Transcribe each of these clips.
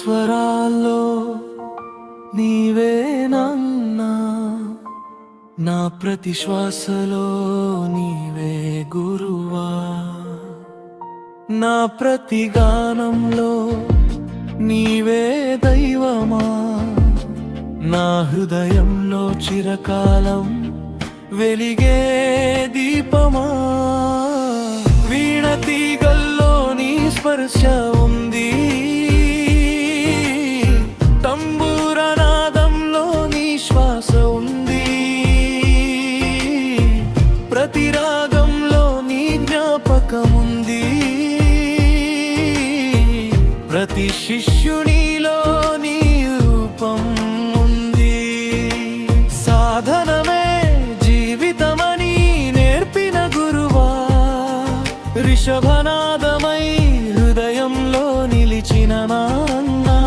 స్వరాల్లో నీవేనన్నా, నా ప్రతి శ్వాసలో నీవే గురువా, నా ప్రతి గానంలో నీవే దైవమా, నా హృదయంలో చిరకాలం వెలిగే దీపమా. వీణ తీగల్లో నీ స్పర్శ ఉంది, తంబూర నాదంలో నీ శ్వాస ఉంది, ప్రతి రాగంలో నీ జ్ఞాపకముంది, ప్రతి శిష్యునిలో నీ రూపం ఉంది. సాధనమే జీవితమని నేర్పిన గురువా, రిషభనాదమై హృదయంలో నిలిచిన నాన్నా,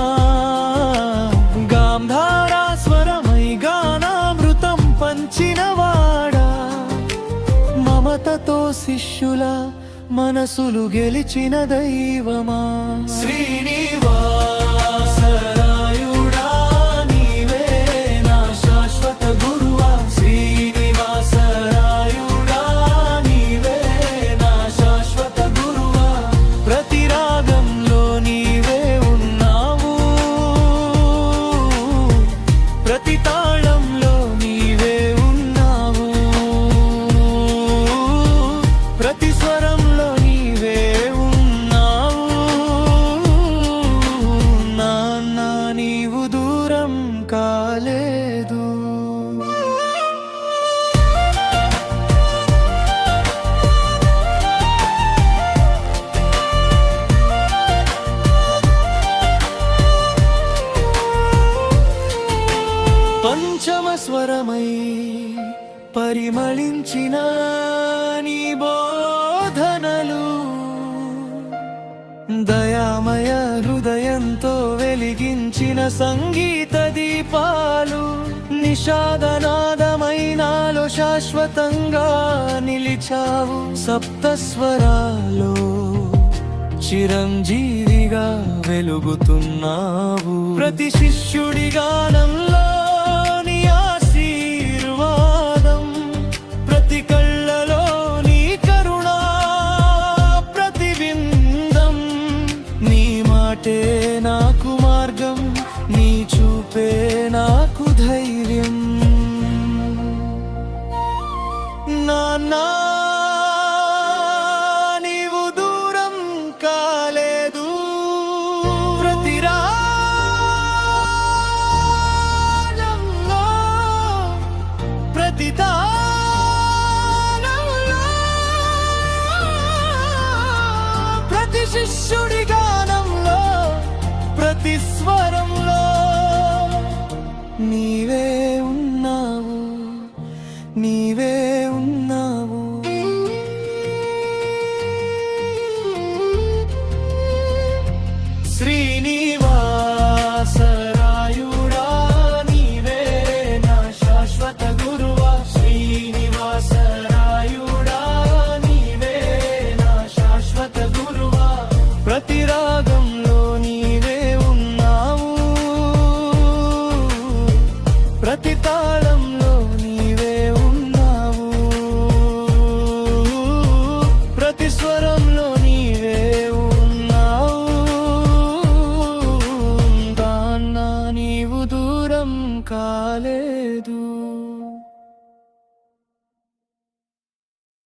గాంధారా స్వరమై గానామృతం పంచినవాడా, మమతతో శిష్యుల మనసులు గెలిచిన దైవమా. శ్రీనివాసరాయుడా నీవే నా శాశ్వత గురువా, శ్రీనివాసరాయుడా నీవే నా శాశ్వత గురువా, ప్రతి రాగంలో నీవే ఉన్నావు, ప్రతి తాళంలో నీవే ఉన్నావు, ప్రతి స్వరంలో నీవే ఉన్నావు. నాన్నా నీవు దూరం కాలేదు. పంచమ స్వరమై పరిమళించిన నీ బోధనలు, దయామయ హృదయంతో వెలిగించిన సంగీత దీపాలు, నిషాదనాదమై నాలో శాశ్వతంగా నిలిచావు. సప్తస్వరాలో చిరంజీవిగా వెలుగుతున్నావు, ప్రతి శిష్యుడి గానంలో